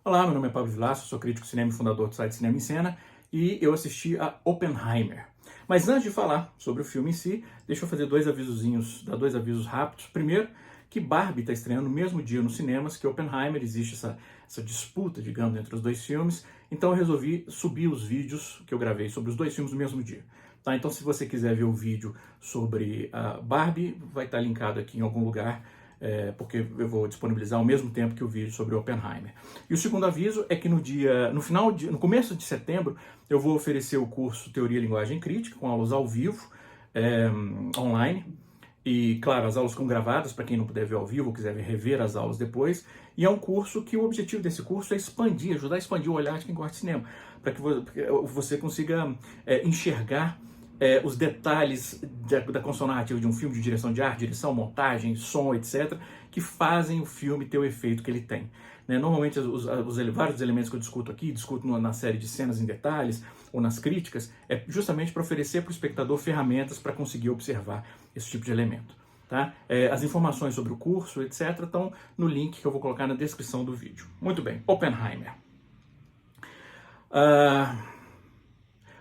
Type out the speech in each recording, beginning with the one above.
Olá, meu nome é Pablo Vilaça, sou crítico de cinema e fundador do site Cinema em Cena, e eu assisti a Oppenheimer. Mas antes de falar sobre o filme em si, deixa eu fazer dar dois avisos rápidos. Primeiro, que Barbie está estreando no mesmo dia nos cinemas que Oppenheimer, existe essa disputa, digamos, entre os dois filmes, então eu resolvi subir os vídeos que eu gravei sobre os dois filmes no mesmo dia. Tá? Então, se você quiser ver o vídeo sobre a Barbie, vai estar linkado aqui em algum lugar, porque eu vou disponibilizar ao mesmo tempo que o vídeo sobre Oppenheimer. E o segundo aviso é que no começo de setembro, eu vou oferecer o curso Teoria e Linguagem Crítica, com aulas ao vivo, online. E, claro, as aulas ficam gravadas para quem não puder ver ao vivo ou quiser rever as aulas depois. E é um curso que o objetivo desse curso é ajudar a expandir o olhar de quem gosta de cinema, para que você consiga enxergar os detalhes da construção narrativa de um filme, de direção de arte, direção, montagem, som, etc., que fazem o filme ter o efeito que ele tem. Normalmente, vários elementos que eu discuto aqui, na série de cenas em detalhes ou nas críticas, é justamente para oferecer para o espectador ferramentas para conseguir observar esse tipo de elemento. Tá? As informações sobre o curso, etc., estão no link que eu vou colocar na descrição do vídeo. Muito bem, Oppenheimer.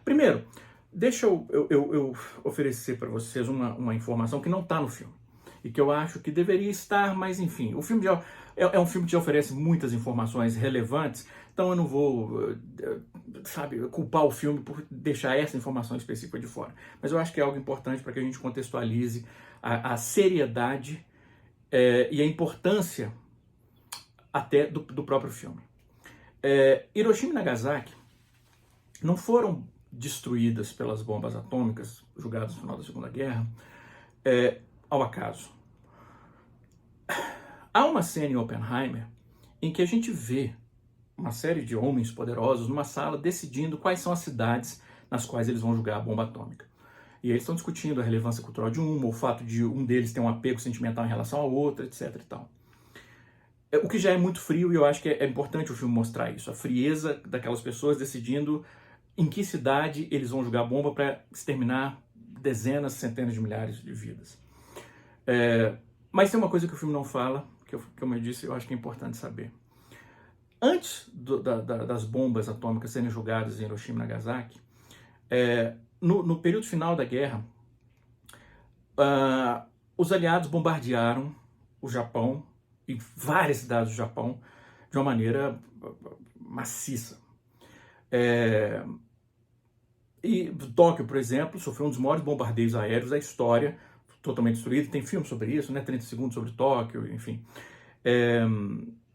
Primeiro, deixa eu oferecer para vocês uma informação que não está no filme e que eu acho que deveria estar, mas enfim, o filme é um filme que já oferece muitas informações relevantes, então eu não vou, culpar o filme por deixar essa informação específica de fora. Mas eu acho que é algo importante para que a gente contextualize a seriedade e a importância até do próprio filme. Hiroshima e Nagasaki não foram destruídas pelas bombas atômicas jogadas no final da Segunda Guerra ao acaso. Há uma cena em Oppenheimer em que a gente vê uma série de homens poderosos numa sala decidindo quais são as cidades nas quais eles vão jogar a bomba atômica. E eles estão discutindo a relevância cultural de uma, o fato de um deles ter um apego sentimental em relação ao outro, etc. e tal. O que já é muito frio, e eu acho que é importante o filme mostrar isso, a frieza daquelas pessoas decidindo em que cidade eles vão jogar bomba para exterminar dezenas, centenas de milhares de vidas. Mas tem uma coisa que o filme não fala, que como eu disse, eu acho que é importante saber. Antes das bombas atômicas serem jogadas em Hiroshima e Nagasaki, no período final da guerra, os aliados bombardearam o Japão e várias cidades do Japão de uma maneira maciça. E Tóquio, por exemplo, sofreu um dos maiores bombardeios aéreos da história, totalmente destruído. Tem filme sobre isso, 30 segundos sobre Tóquio, enfim.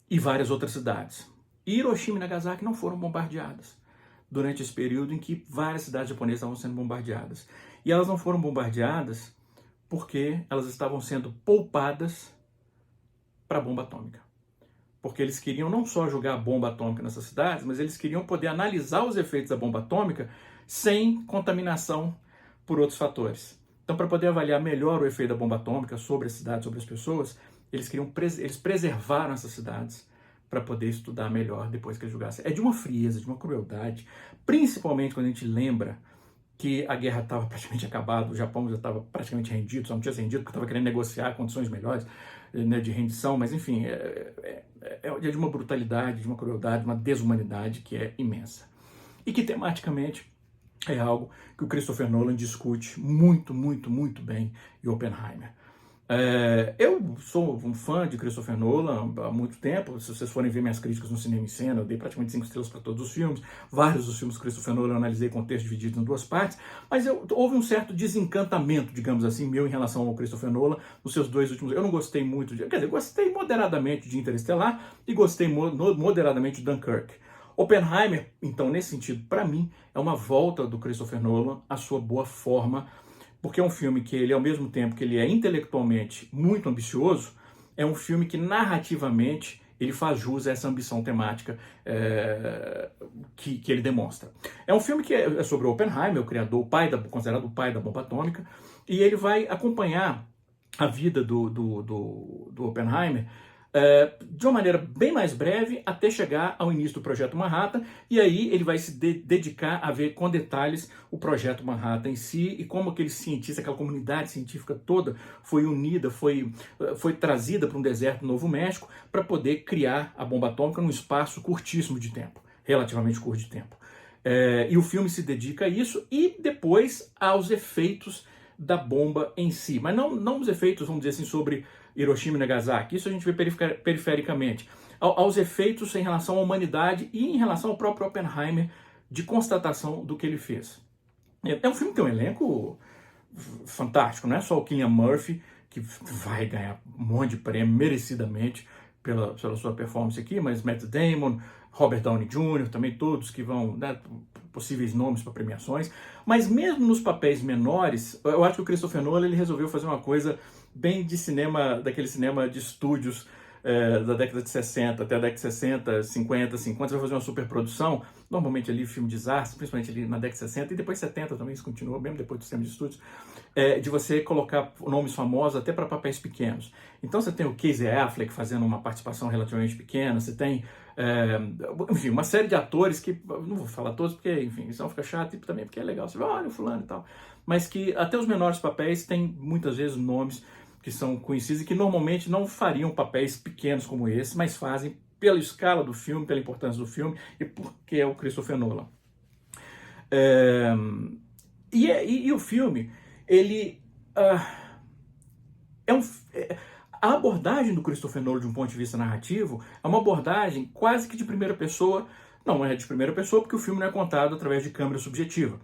E várias outras cidades. E Hiroshima e Nagasaki não foram bombardeadas durante esse período em que várias cidades japonesas estavam sendo bombardeadas. E elas não foram bombardeadas porque elas estavam sendo poupadas para a bomba atômica. Porque eles queriam não só jogar bomba atômica nessas cidades, mas eles queriam poder analisar os efeitos da bomba atômica sem contaminação por outros fatores. Então, para poder avaliar melhor o efeito da bomba atômica sobre as cidades, sobre as pessoas, eles preservaram essas cidades para poder estudar melhor depois que eles jogassem. É de uma frieza, de uma crueldade, principalmente quando a gente lembra que a guerra estava praticamente acabada, o Japão já estava praticamente rendido, só não tinha se rendido porque estava querendo negociar condições melhores de rendição, mas enfim, é de uma brutalidade, de uma crueldade, de uma desumanidade que é imensa. E que tematicamente é algo que o Christopher Nolan discute muito, muito, muito bem em Oppenheimer. Eu sou um fã de Christopher Nolan há muito tempo. Se vocês forem ver minhas críticas no Cinema em Cena, eu dei praticamente 5 estrelas para todos os filmes. Vários dos filmes do Christopher Nolan eu analisei com texto dividido em 2 partes, mas houve um certo desencantamento, digamos assim, meu em relação ao Christopher Nolan nos seus 2 últimos. Eu não gostei muito gostei moderadamente de Interestelar e gostei moderadamente de Dunkirk. Oppenheimer, então, nesse sentido, para mim, é uma volta do Christopher Nolan à sua boa forma, porque é um filme que ele, ao mesmo tempo que ele é intelectualmente muito ambicioso, é um filme que narrativamente ele faz jus a essa ambição temática que ele demonstra. É um filme que é sobre Oppenheimer, o criador, considerado o pai da bomba atômica, e ele vai acompanhar a vida do Oppenheimer de uma maneira bem mais breve até chegar ao início do Projeto Manhattan, e aí ele vai se dedicar a ver com detalhes o Projeto Manhattan em si e como aqueles cientistas, aquela comunidade científica toda foi unida, foi trazida para um deserto no Novo México para poder criar a bomba atômica num espaço curtíssimo de tempo, relativamente curto de tempo. E o filme se dedica a isso e depois aos efeitos da bomba em si, mas não os efeitos, vamos dizer assim, sobre Hiroshima e Nagasaki, isso a gente vê perifericamente, aos efeitos em relação à humanidade e em relação ao próprio Oppenheimer, de constatação do que ele fez. É um filme que tem um elenco fantástico, não é só o Cillian Murphy, que vai ganhar um monte de prêmio merecidamente pela sua performance aqui, mas Matt Damon, Robert Downey Jr., também todos que vão, né, possíveis nomes para premiações, mas mesmo nos papéis menores, eu acho que o Christopher Nolan ele resolveu fazer uma coisa bem de cinema, daquele cinema de estúdios da década de 60 até a década de 60, 50, você vai fazer uma superprodução, normalmente ali filme de desastre, principalmente ali na década de 60 e depois 70 também, isso continuou, mesmo depois do cinema de estúdios, de você colocar nomes famosos até para papéis pequenos. Então você tem o Casey Affleck fazendo uma participação relativamente pequena, você tem enfim, uma série de atores que, não vou falar todos porque, enfim, isso não fica chato e também porque é legal, você vai, olha o fulano e tal, mas que até os menores papéis têm muitas vezes nomes que são conhecidos e que normalmente não fariam papéis pequenos como esse, mas fazem pela escala do filme, pela importância do filme e porque é o Christopher Nolan. E o filme, ele a abordagem do Christopher Nolan de um ponto de vista narrativo é uma abordagem quase que de primeira pessoa. Não é de primeira pessoa porque o filme não é contado através de câmera subjetiva.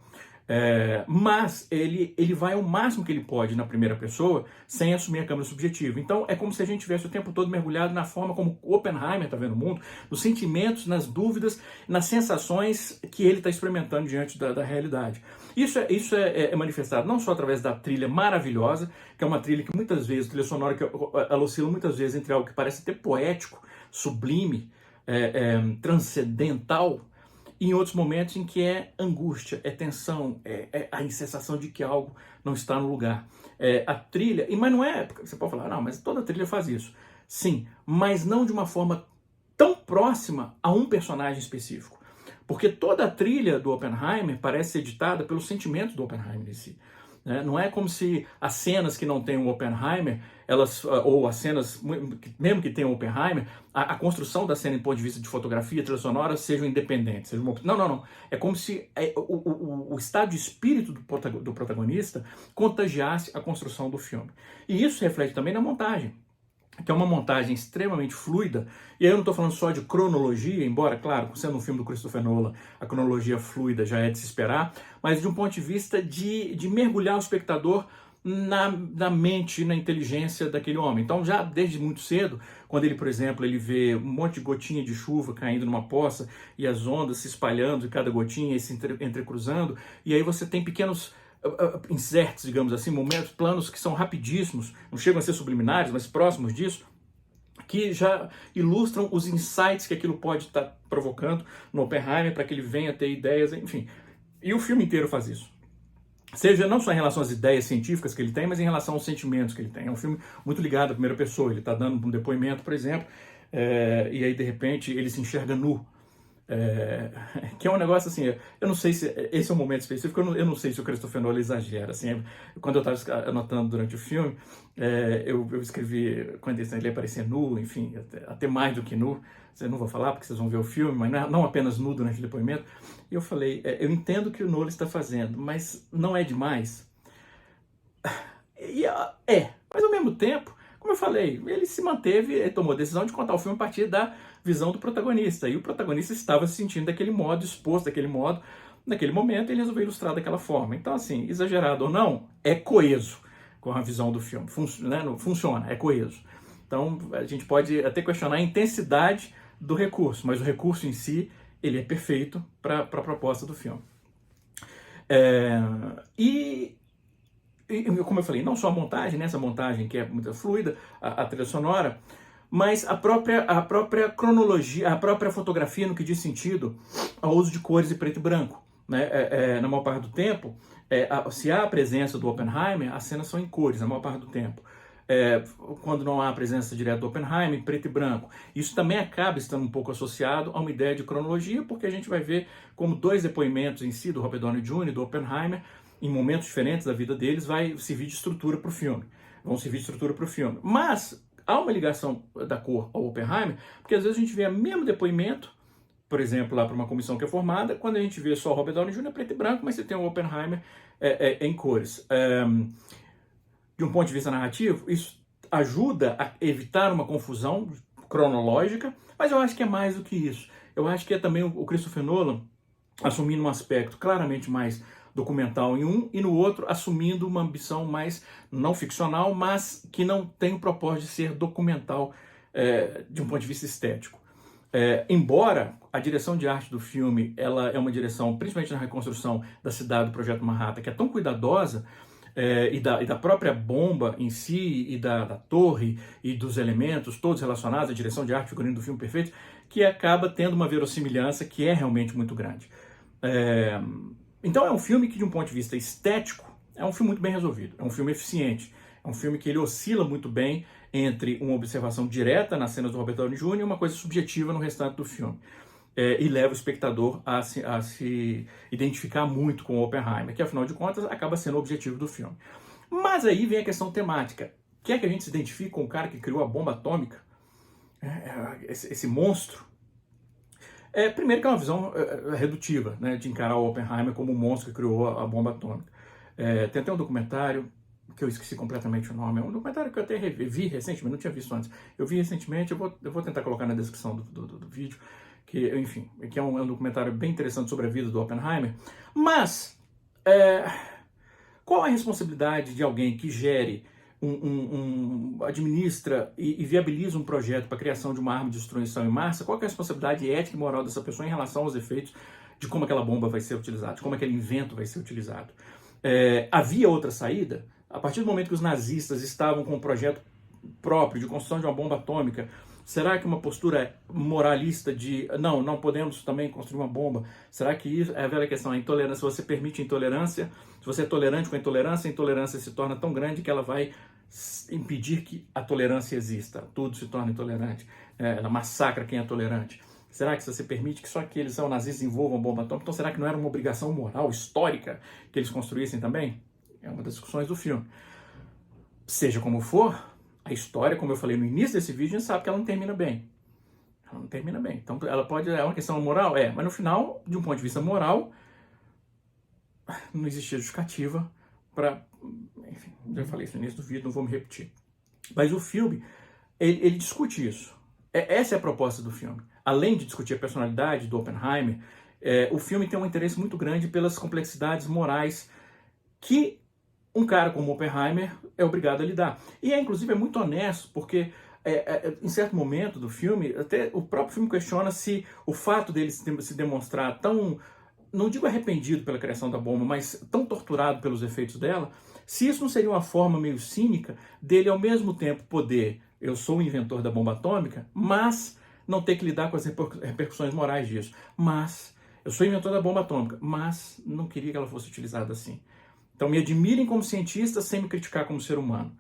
Mas ele vai ao máximo que ele pode na primeira pessoa sem assumir a câmera subjetiva. Então é como se a gente tivesse o tempo todo mergulhado na forma como Oppenheimer está vendo o mundo, nos sentimentos, nas dúvidas, nas sensações que ele está experimentando diante da realidade. Isso é manifestado não só através da trilha maravilhosa, que é uma trilha que muitas vezes, trilha sonora que ela oscila muitas vezes entre algo que parece até poético, sublime, transcendental, e em outros momentos em que é angústia, é tensão, é a sensação de que algo não está no lugar. A trilha, mas não é, você pode falar, não, mas toda trilha faz isso. Sim, mas não de uma forma tão próxima a um personagem específico. Porque toda a trilha do Oppenheimer parece ser ditada pelos sentimentos do Oppenheimer em si. Não é como se as cenas que não têm o Oppenheimer, ou as cenas, mesmo que tenham o Oppenheimer, a construção da cena em ponto de vista de fotografia, trilha sonora, sejam independentes. Não. É como se o estado de espírito do protagonista contagiasse a construção do filme. E isso reflete também na montagem, que é uma montagem extremamente fluida, e aí eu não estou falando só de cronologia, embora, claro, sendo um filme do Christopher Nolan, a cronologia fluida já é de se esperar, mas de um ponto de vista de mergulhar o espectador na mente, na inteligência daquele homem. Então, já desde muito cedo, quando ele, por exemplo, ele vê um monte de gotinha de chuva caindo numa poça, e as ondas se espalhando, e cada gotinha e se entrecruzando, e aí você tem pequenos inserts, digamos assim, momentos, planos que são rapidíssimos, não chegam a ser subliminares, mas próximos disso, que já ilustram os insights que aquilo pode estar provocando no Oppenheimer para que ele venha ter ideias, enfim. E o filme inteiro faz isso. Seja não só em relação às ideias científicas que ele tem, mas em relação aos sentimentos que ele tem. É um filme muito ligado à primeira pessoa. Ele está dando um depoimento, por exemplo, e aí de repente ele se enxerga nu. Que é um negócio assim, eu não sei se esse é um momento específico, eu não sei se o Christopher Nolan exagera, assim, quando eu estava anotando durante o filme, eu escrevi quando ele aparecia nu, enfim, até mais do que nu, eu não vou falar porque vocês vão ver o filme, mas não apenas nu durante o depoimento, e eu falei, eu entendo o que o Nolan está fazendo, mas não é demais? Mas ao mesmo tempo, como eu falei, ele se manteve, ele tomou a decisão de contar o filme a partir da visão do protagonista. E o protagonista estava se sentindo daquele modo, exposto daquele modo, naquele momento, ele resolveu ilustrar daquela forma. Então, assim, exagerado ou não, é coeso com a visão do filme. Funciona, é coeso. Então, a gente pode até questionar a intensidade do recurso, mas o recurso em si, ele é perfeito para a proposta do filme. E como eu falei, não só a montagem, essa montagem que é muito fluida, a trilha sonora, mas a própria cronologia, a própria fotografia no que diz sentido ao uso de cores e preto e branco. Na maior parte do tempo, se há a presença do Oppenheimer, as cenas são em cores, na maior parte do tempo. quando não há a presença direta do Oppenheimer, em preto e branco. Isso também acaba estando um pouco associado a uma ideia de cronologia, porque a gente vai ver como dois depoimentos em si, do Robert Downey Jr. e do Oppenheimer, em momentos diferentes da vida deles, vai servir de estrutura para o filme. Vão servir de estrutura para o filme. Mas há uma ligação da cor ao Oppenheimer, porque às vezes a gente vê o mesmo depoimento, por exemplo, lá para uma comissão que é formada, quando a gente vê só o Robert Downey Jr. preto e branco, mas você tem o Oppenheimer em cores. De um ponto de vista narrativo, isso ajuda a evitar uma confusão cronológica, mas eu acho que é mais do que isso. Eu acho que é também o Christopher Nolan assumindo um aspecto claramente mais documental em um, e no outro assumindo uma ambição mais não ficcional, mas que não tem o propósito de ser documental de um ponto de vista estético. Embora a direção de arte do filme ela é uma direção, principalmente na reconstrução da cidade do Projeto Manhattan, que é tão cuidadosa, e da própria bomba em si, e da torre, e dos elementos todos relacionados, a direção de arte, figurino do filme perfeito, que acaba tendo uma verossimilhança que é realmente muito grande. Então é um filme que, de um ponto de vista estético, é um filme muito bem resolvido, é um filme eficiente, é um filme que ele oscila muito bem entre uma observação direta nas cenas do Robert Downey Jr. e uma coisa subjetiva no restante do filme. E leva o espectador a se identificar muito com o Oppenheimer, que afinal de contas acaba sendo o objetivo do filme. Mas aí vem a questão temática. Quer que a gente se identifique com o cara que criou a bomba atômica? Esse monstro? Primeiro que é uma visão redutiva, né, de encarar o Oppenheimer como o monstro que criou a bomba atômica. Tem até um documentário que eu esqueci completamente o nome, é um documentário que eu até vi recentemente, não tinha visto antes. Eu vi recentemente, eu vou tentar colocar na descrição do vídeo, que, enfim, que é um documentário bem interessante sobre a vida do Oppenheimer. Mas, qual a responsabilidade de alguém que gere, administra e viabiliza um projeto para a criação de uma arma de destruição em massa? Qual é a responsabilidade ética e moral dessa pessoa em relação aos efeitos de como aquela bomba vai ser utilizada, de como aquele invento vai ser utilizado? Havia outra saída? A partir do momento que os nazistas estavam com um projeto próprio de construção de uma bomba atômica, será que uma postura moralista de não podemos também construir uma bomba? Será que isso é a velha questão, a intolerância? Se você permite intolerância, se você é tolerante com a intolerância se torna tão grande que ela vai impedir que a tolerância exista. Tudo se torna intolerante. Ela massacra quem é tolerante. Será que se você permite que só aqueles são nazistas envolvam bomba atômica, então será que não era uma obrigação moral, histórica, que eles construíssem também? É uma das discussões do filme. Seja como for, a história, como eu falei no início desse vídeo, a gente sabe que ela não termina bem. Ela não termina bem. Então, ela pode... É uma questão moral? Mas no final, de um ponto de vista moral, não existia justificativa para... Enfim, já falei isso no início do vídeo, não vou me repetir. Mas o filme, ele discute isso. Essa é a proposta do filme. Além de discutir a personalidade do Oppenheimer, o filme tem um interesse muito grande pelas complexidades morais que um cara como Oppenheimer é obrigado a lidar. E inclusive, é muito honesto, porque em certo momento do filme, até o próprio filme questiona se o fato dele se demonstrar tão, não digo arrependido pela criação da bomba, mas tão torturado pelos efeitos dela, se isso não seria uma forma meio cínica dele, ao mesmo tempo, poder, eu sou o inventor da bomba atômica, mas não ter que lidar com as repercussões morais disso. Mas, eu sou o inventor da bomba atômica, mas não queria que ela fosse utilizada assim. Então, me admirem como cientista sem me criticar como ser humano.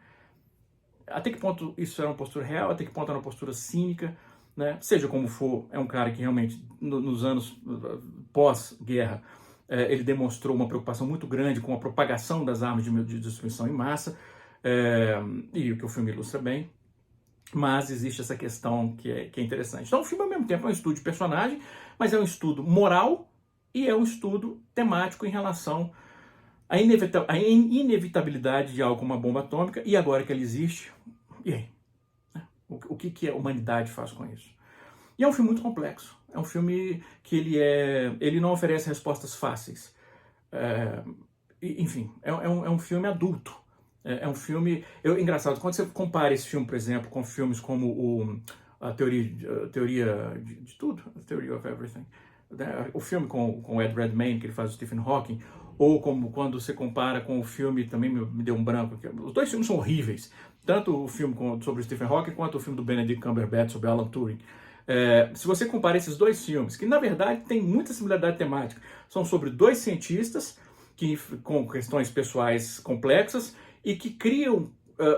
Até que ponto isso era uma postura real? Até que ponto era uma postura cínica? Né? Seja como for, é um cara que realmente, nos anos pós-guerra, ele demonstrou uma preocupação muito grande com a propagação das armas de destruição em massa, e o que o filme ilustra bem. Mas existe essa questão que é interessante. Então, o filme, ao mesmo tempo, é um estudo de personagem, mas é um estudo moral e é um estudo temático em relação a inevitabilidade de algo como uma bomba atômica, e agora que ela existe, e aí? O que a humanidade faz com isso? E é um filme muito complexo. É um filme que ele não oferece respostas fáceis. Enfim, é um filme adulto. É um filme... engraçado, quando você compara esse filme, por exemplo, com filmes como a teoria de tudo, a Theory of Everything, o filme com o Ed Redmayne, que ele faz o Stephen Hawking, ou como quando você compara com o filme, também me deu um branco, os dois filmes são horríveis, tanto o filme sobre o Stephen Hawking, quanto o filme do Benedict Cumberbatch sobre Alan Turing. Se você compara esses dois filmes, que na verdade tem muita similaridade temática, são sobre dois cientistas com questões pessoais complexas e que criam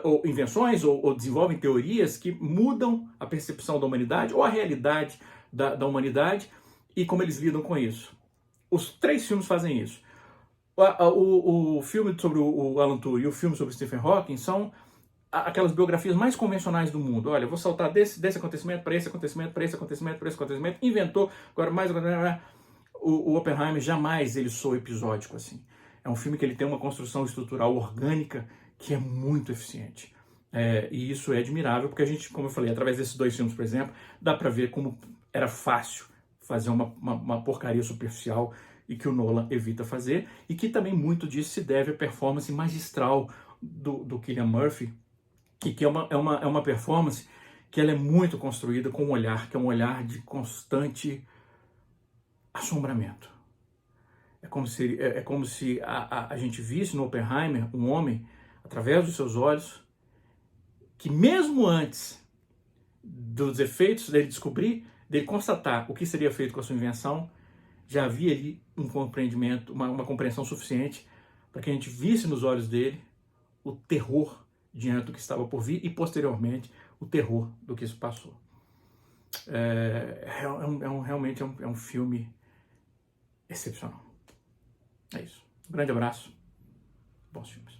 ou invenções ou desenvolvem teorias que mudam a percepção da humanidade ou a realidade da humanidade e como eles lidam com isso. Os 3 filmes fazem isso. O filme sobre o Alan Turing e o filme sobre Stephen Hawking são aquelas biografias mais convencionais do mundo. Olha, vou saltar desse acontecimento para esse acontecimento, para esse acontecimento, para esse acontecimento, inventou, agora mais... O Oppenheimer jamais ele soa episódico assim. É um filme que ele tem uma construção estrutural orgânica que é muito eficiente. E isso é admirável, porque a gente, como eu falei, através desses 2 filmes, por exemplo, dá para ver como era fácil fazer uma porcaria superficial e que o Nolan evita fazer, e que também muito disso se deve à performance magistral do Cillian Murphy, e que é uma performance que ela é muito construída com um olhar, que é um olhar de constante assombramento. É como se a gente visse no Oppenheimer um homem, através dos seus olhos, que mesmo antes dos efeitos dele descobrir, dele constatar o que seria feito com a sua invenção, já havia ali um compreendimento, uma compreensão suficiente para que a gente visse nos olhos dele o terror diante do que estava por vir e, posteriormente, o terror do que isso passou. Realmente é um filme excepcional. É isso. Um grande abraço. Bons filmes.